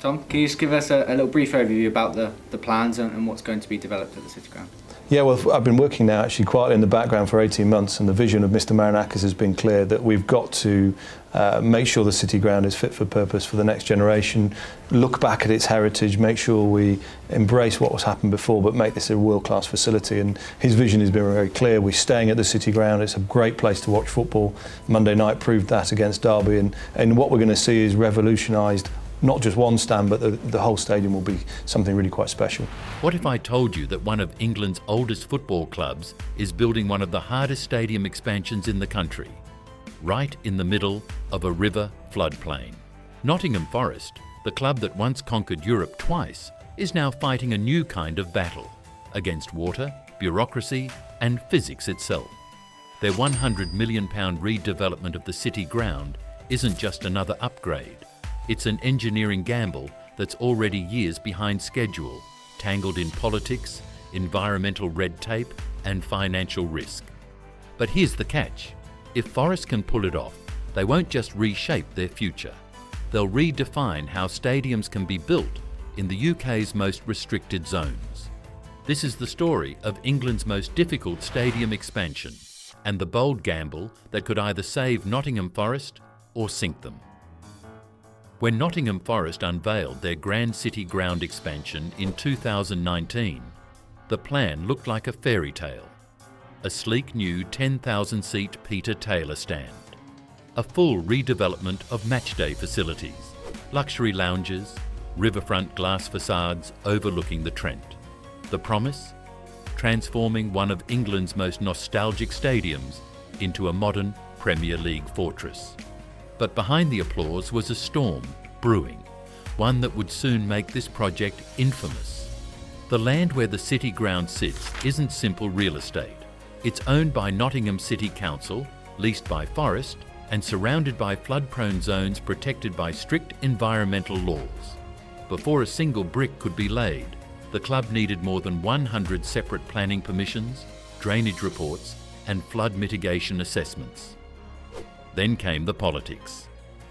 Tom, can you just give us a little brief overview about the plans and what's going to be developed at the City Ground? Yeah, well, I've been working now actually quietly in the background for 18 months, and the vision of Mr Marinakis has been clear that we've got to make sure the City Ground is fit for purpose for the next generation, look back at its heritage, make sure we embrace what was happened before, but make this a world-class facility. And his vision has been very clear. We're staying at the City Ground. It's a great place to watch football. Monday night proved that against Derby, and what we're going to see is revolutionised. Not just one stand, but the whole stadium will be something really quite special. What if I told you that one of England's oldest football clubs is building one of the hardest stadium expansions in the country, right in the middle of a river floodplain? Nottingham Forest, the club that once conquered Europe twice, is now fighting a new kind of battle against water, bureaucracy and physics itself. Their £100 million redevelopment of the City Ground isn't just another upgrade. It's an engineering gamble that's already years behind schedule, tangled in politics, environmental red tape and financial risk. But here's the catch. If Forest can pull it off, they won't just reshape their future. They'll redefine how stadiums can be built in the UK's most restricted zones. This is the story of England's most difficult stadium expansion and the bold gamble that could either save Nottingham Forest or sink them. When Nottingham Forest unveiled their Grand City Ground expansion in 2019, the plan looked like a fairy tale. A sleek new 10,000-seat Peter Taylor stand, a full redevelopment of matchday facilities, luxury lounges, riverfront glass facades overlooking the Trent. The promise? Transforming one of England's most nostalgic stadiums into a modern Premier League fortress. But behind the applause was a storm brewing, one that would soon make this project infamous. The land where the City Ground sits isn't simple real estate. It's owned by Nottingham City Council, leased by Forest, and surrounded by flood-prone zones protected by strict environmental laws. Before a single brick could be laid, the club needed more than 100 separate planning permissions, drainage reports, and flood mitigation assessments. Then came the politics.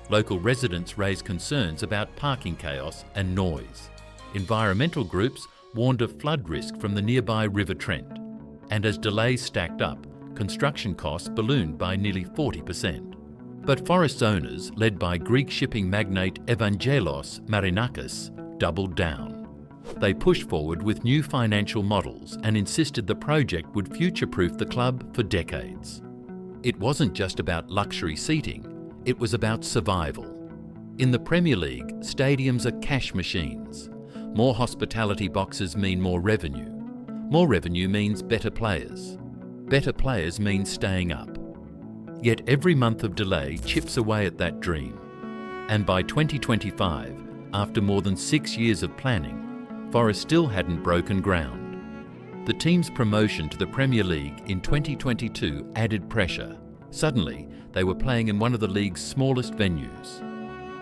Local residents raised concerns about parking chaos and noise. Environmental groups warned of flood risk from the nearby River Trent. And as delays stacked up, construction costs ballooned by nearly 40%. But Forest's owners, led by Greek shipping magnate Evangelos Marinakis, doubled down. They pushed forward with new financial models and insisted the project would future-proof the club for decades. It wasn't just about luxury seating, it was about survival. In the Premier League, stadiums are cash machines. More hospitality boxes mean more revenue. More revenue means better players. Better players means staying up. Yet every month of delay chips away at that dream. And by 2025, after more than 6 years of planning, Forest still hadn't broken ground. The team's promotion to the Premier League in 2022 added pressure. Suddenly, they were playing in one of the league's smallest venues.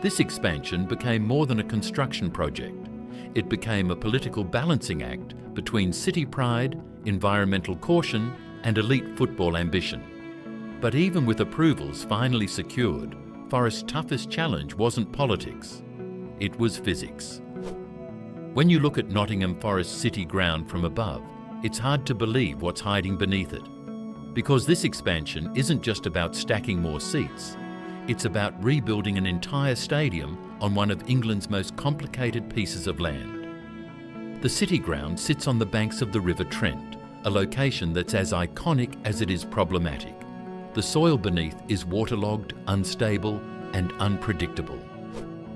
This expansion became more than a construction project. It became a political balancing act between city pride, environmental caution, and elite football ambition. But even with approvals finally secured, Forest's toughest challenge wasn't politics. It was physics. When you look at Nottingham Forest City Ground from above, it's hard to believe what's hiding beneath it. Because this expansion isn't just about stacking more seats, it's about rebuilding an entire stadium on one of England's most complicated pieces of land. The City Ground sits on the banks of the River Trent, a location that's as iconic as it is problematic. The soil beneath is waterlogged, unstable, and unpredictable.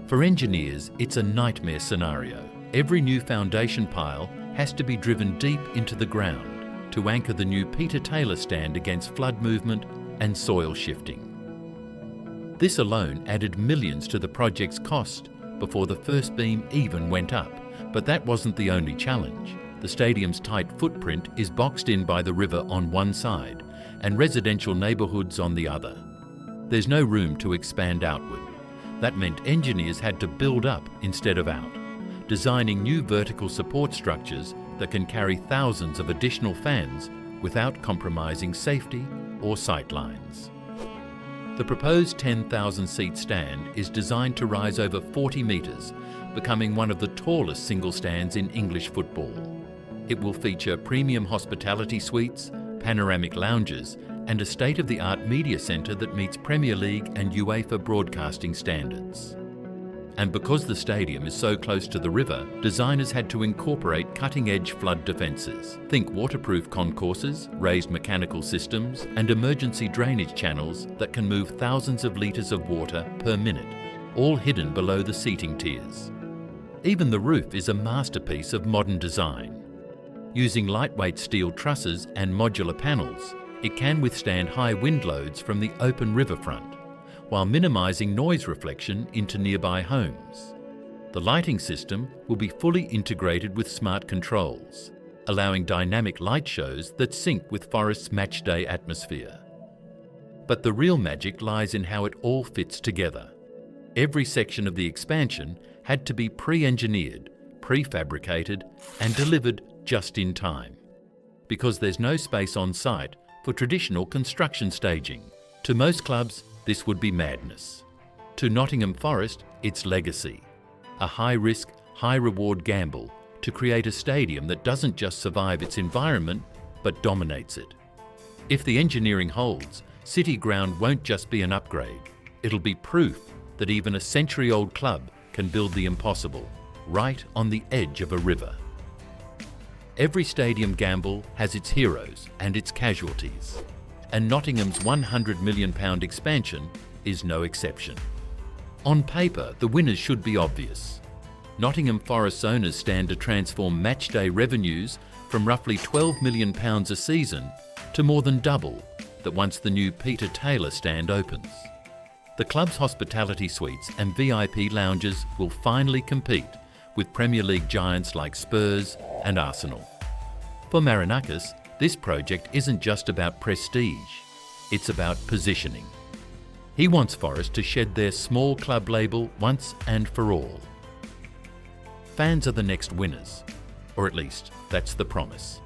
For engineers, it's a nightmare scenario. Every new foundation pile has to be driven deep into the ground to anchor the new Peter Taylor stand against flood movement and soil shifting. This alone added millions to the project's cost before the first beam even went up. But that wasn't the only challenge. The stadium's tight footprint is boxed in by the river on one side and residential neighbourhoods on the other. There's no room to expand outward. That meant engineers had to build up instead of out, designing new vertical support structures that can carry thousands of additional fans without compromising safety or sightlines. The proposed 10,000-seat stand is designed to rise over 40 metres, becoming one of the tallest single stands in English football. It will feature premium hospitality suites, panoramic lounges, and a state-of-the-art media centre that meets Premier League and UEFA broadcasting standards. And because the stadium is so close to the river, designers had to incorporate cutting-edge flood defences. Think waterproof concourses, raised mechanical systems, and emergency drainage channels that can move thousands of litres of water per minute, all hidden below the seating tiers. Even the roof is a masterpiece of modern design. Using lightweight steel trusses and modular panels, it can withstand high wind loads from the open riverfront, while minimising noise reflection into nearby homes. The lighting system will be fully integrated with smart controls, allowing dynamic light shows that sync with Forest's matchday atmosphere. But the real magic lies in how it all fits together. Every section of the expansion had to be pre-engineered, prefabricated, and delivered just in time, because there's no space on site for traditional construction staging. To most clubs, this would be madness. To Nottingham Forest, it's legacy. A high-risk, high-reward gamble to create a stadium that doesn't just survive its environment, but dominates it. If the engineering holds, City Ground won't just be an upgrade. It'll be proof that even a century-old club can build the impossible, right on the edge of a river. Every stadium gamble has its heroes and its casualties, and Nottingham's £100 million expansion is no exception. On paper, the winners should be obvious. Nottingham Forest's owners stand to transform matchday revenues from roughly £12 million a season to more than double that once the new Peter Taylor stand opens. The club's hospitality suites and VIP lounges will finally compete with Premier League giants like Spurs and Arsenal. For Marinakis, this project isn't just about prestige, it's about positioning. He wants Forest to shed their small club label once and for all. Fans are the next winners, or at least that's the promise.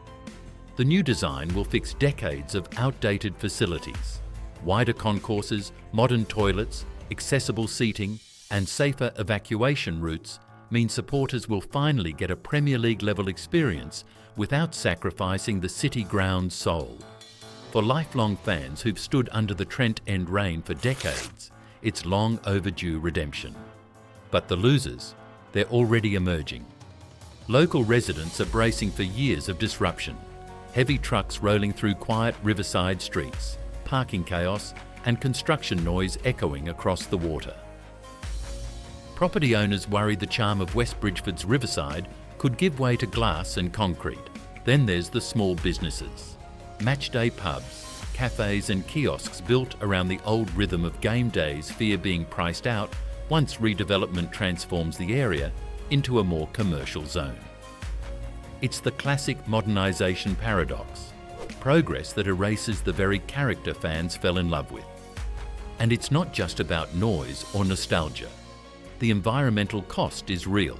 The new design will fix decades of outdated facilities. Wider concourses, modern toilets, accessible seating, and safer evacuation routes mean supporters will finally get a Premier League level experience without sacrificing the City Ground's soul. For lifelong fans who've stood under the Trent End rain for decades, it's long overdue redemption. But the losers, they're already emerging. Local residents are bracing for years of disruption. Heavy trucks rolling through quiet riverside streets, parking chaos, and construction noise echoing across the water. Property owners worry the charm of West Bridgford's riverside could give way to glass and concrete. Then there's the small businesses. Matchday pubs, cafes and kiosks built around the old rhythm of game days fear being priced out once redevelopment transforms the area into a more commercial zone. It's the classic modernisation paradox, progress that erases the very character fans fell in love with. And it's not just about noise or nostalgia. The environmental cost is real.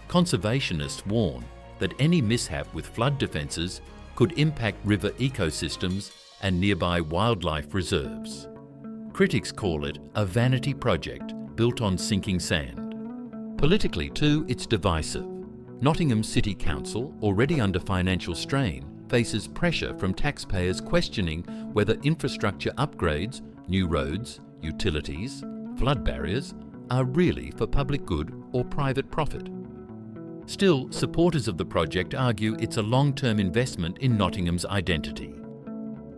Conservationists warn that any mishap with flood defences could impact river ecosystems and nearby wildlife reserves. Critics call it a vanity project built on sinking sand. Politically too, it's divisive. Nottingham City Council, already under financial strain, faces pressure from taxpayers questioning whether infrastructure upgrades, new roads, utilities, flood barriers, are really for public good or private profit. Still, supporters of the project argue it's a long-term investment in Nottingham's identity.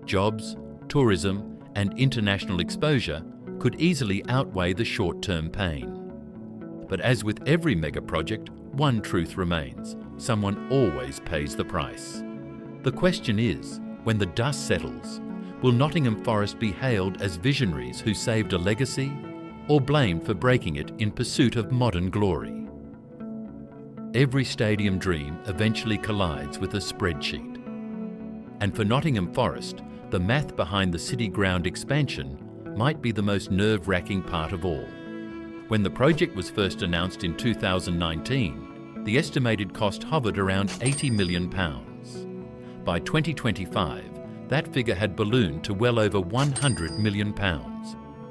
Jobs, tourism, and international exposure could easily outweigh the short-term pain. But as with every mega project, one truth remains: someone always pays the price. The question is, when the dust settles, will Nottingham Forest be hailed as visionaries who saved a legacy, or blamed for breaking it in pursuit of modern glory? Every stadium dream eventually collides with a spreadsheet. And for Nottingham Forest, the math behind the City Ground expansion might be the most nerve-wracking part of all. When the project was first announced in 2019, the estimated cost hovered around £80 million. By 2025, that figure had ballooned to well over £100 million.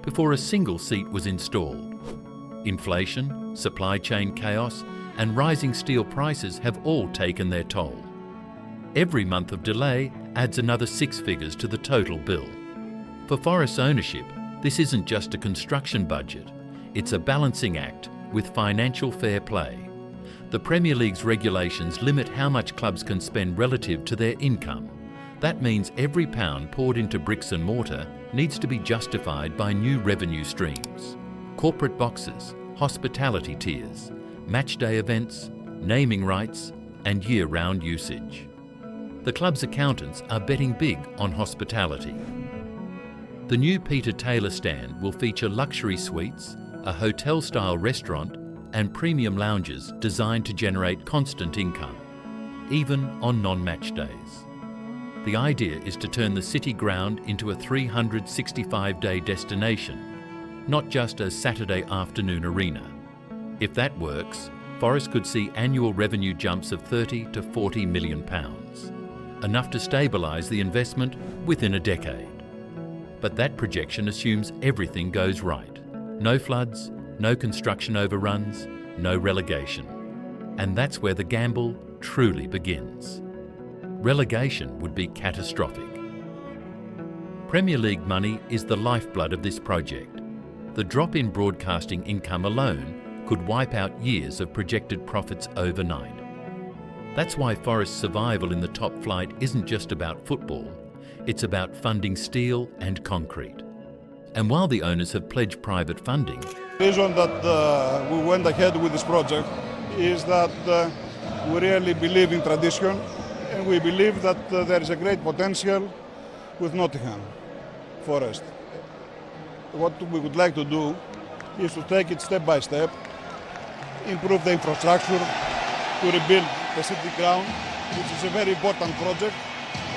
before a single seat was installed. Inflation, supply chain chaos, and rising steel prices have all taken their toll. Every month of delay adds another 6 figures to the total bill. For Forest ownership, this isn't just a construction budget, it's a balancing act with financial fair play. The Premier League's regulations limit how much clubs can spend relative to their income. That means every pound poured into bricks and mortar needs to be justified by new revenue streams. Corporate boxes, hospitality tiers, matchday events, naming rights, and year-round usage. The club's accountants are betting big on hospitality. The new Peter Taylor stand will feature luxury suites, a hotel-style restaurant, and premium lounges designed to generate constant income, even on non-match days. The idea is to turn the city ground into a 365-day destination, not just a Saturday afternoon arena. If that works, Forest could see annual revenue jumps of £30 to £40 million, enough to stabilise the investment within a decade. But that projection assumes everything goes right. No floods, no construction overruns, no relegation. And that's where the gamble truly begins. Relegation would be catastrophic. Premier League money is the lifeblood of this project. The drop in broadcasting income alone could wipe out years of projected profits overnight. That's why Forest's survival in the top flight isn't just about football, it's about funding steel and concrete. And while the owners have pledged private funding, The reason that we went ahead with this project is that we really believe in tradition, and we believe that there is a great potential with Nottingham Forest. What we would like to do is to take it step by step, improve the infrastructure, to rebuild the city ground, which is a very important project,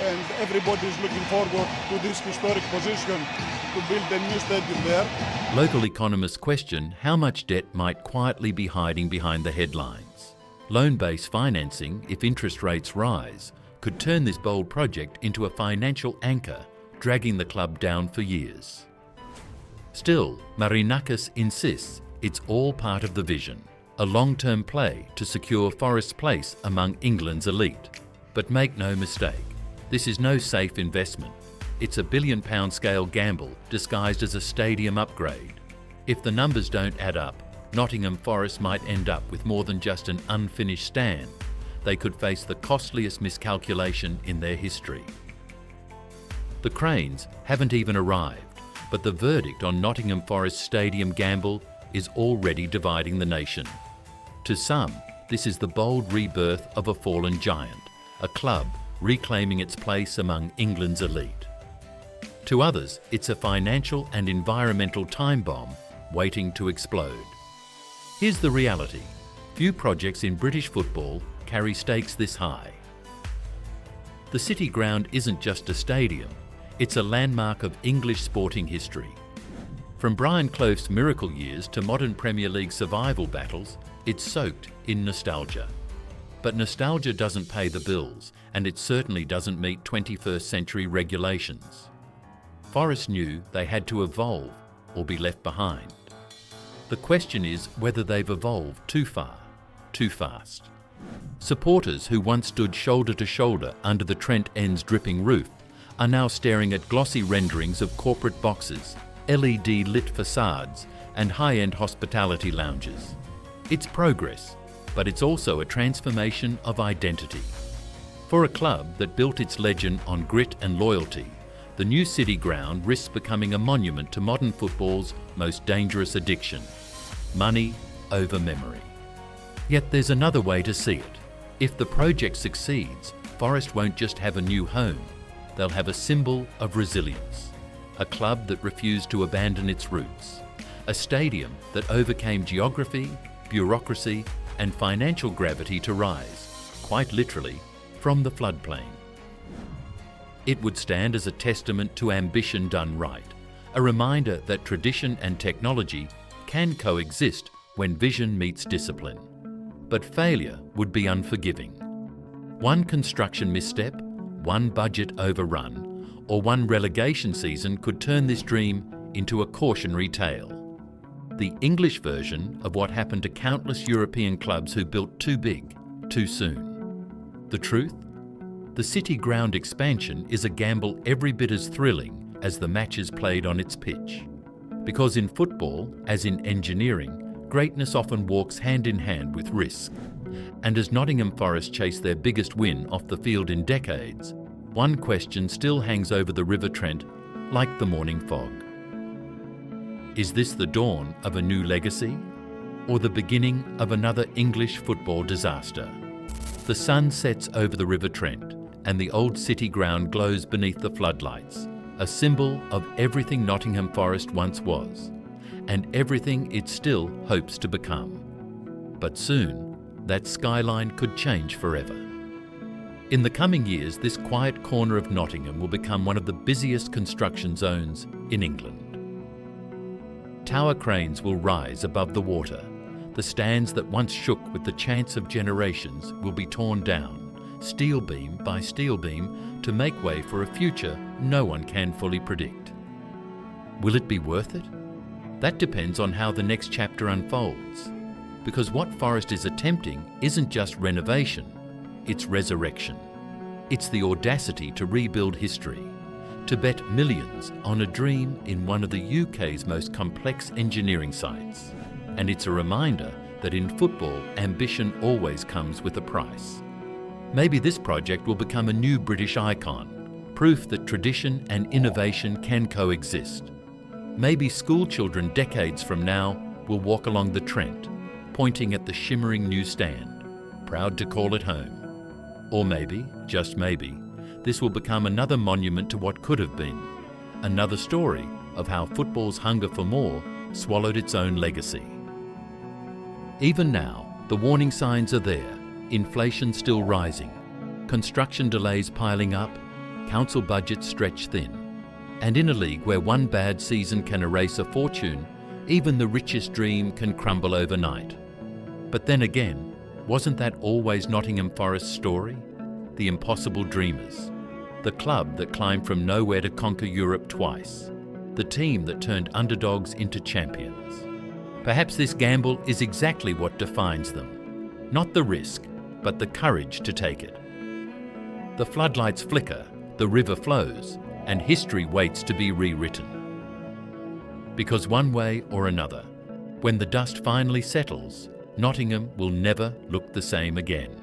and everybody is looking forward to this historic position to build a new stadium there. local economists question how much debt might quietly be hiding behind the headlines. Loan-based financing, if interest rates rise, could turn this bold project into a financial anchor, dragging the club down for years. Still, Marinakis insists it's all part of the vision, a long-term play to secure Forest's place among England's elite. But make no mistake, this is no safe investment. It's a billion-pound scale gamble disguised as a stadium upgrade. If the numbers don't add up, Nottingham Forest might end up with more than just an unfinished stand. They could face the costliest miscalculation in their history. The cranes haven't even arrived, but the verdict on Nottingham Forest's stadium gamble is already dividing the nation. To some, this is the bold rebirth of a fallen giant, a club reclaiming its place among England's elite. To others, it's a financial and environmental time bomb waiting to explode. Here's the reality. Few projects in British football carry stakes this high. The City Ground isn't just a stadium, it's a landmark of English sporting history. From Brian Clough's miracle years to modern Premier League survival battles, it's soaked in nostalgia. But nostalgia doesn't pay the bills, and it certainly doesn't meet 21st century regulations. Forest knew they had to evolve or be left behind. The question is whether they've evolved too far, too fast. Supporters who once stood shoulder to shoulder under the Trent End's dripping roof are now staring at glossy renderings of corporate boxes, LED lit facades, and high-end hospitality lounges. It's progress, but it's also a transformation of identity. For a club that built its legend on grit and loyalty, the new City Ground risks becoming a monument to modern football's most dangerous addiction: money over memory. Yet there's another way to see it. If the project succeeds, Forest won't just have a new home, they'll have a symbol of resilience. A club that refused to abandon its roots. A stadium that overcame geography, bureaucracy, and financial gravity to rise, quite literally, from the floodplain. It would stand as a testament to ambition done right, a reminder that tradition and technology can coexist when vision meets discipline. But failure would be unforgiving. One construction misstep, one budget overrun, or one relegation season could turn this dream into a cautionary tale. The English version of what happened to countless European clubs who built too big, too soon. The truth? The City Ground expansion is a gamble every bit as thrilling as the matches played on its pitch. Because in football, as in engineering, greatness often walks hand in hand with risk. And as Nottingham Forest chase their biggest win off the field in decades, one question still hangs over the River Trent like the morning fog. Is this the dawn of a new legacy, or the beginning of another English football disaster? The sun sets over the River Trent, and the old city ground glows beneath the floodlights, a symbol of everything Nottingham Forest once was, and everything it still hopes to become. But soon, that skyline could change forever. In the coming years, this quiet corner of Nottingham will become one of the busiest construction zones in England. Tower cranes will rise above the water. The stands that once shook with the chance of generations will be torn down, steel beam by steel beam, to make way for a future no one can fully predict. Will it be worth it? That depends on how the next chapter unfolds. Because what Forest is attempting isn't just renovation, it's resurrection. It's the audacity to rebuild history, to bet millions on a dream in one of the UK's most complex engineering sites. And it's a reminder that in football, ambition always comes with a price. Maybe this project will become a new British icon, proof that tradition and innovation can coexist. Maybe school children decades from now will walk along the Trent, pointing at the shimmering new stand, proud to call it home. Or maybe, just maybe, this will become another monument to what could have been, another story of how football's hunger for more swallowed its own legacy. Even now, the warning signs are there, inflation still rising, construction delays piling up, council budgets stretched thin. And in a league where one bad season can erase a fortune, even the richest dream can crumble overnight. But then again, wasn't that always Nottingham Forest's story? The impossible dreamers. The club that climbed from nowhere to conquer Europe twice. The team that turned underdogs into champions. Perhaps this gamble is exactly what defines them. Not the risk, but the courage to take it. The floodlights flicker, the river flows, and history waits to be rewritten. Because one way or another, when the dust finally settles, Nottingham will never look the same again.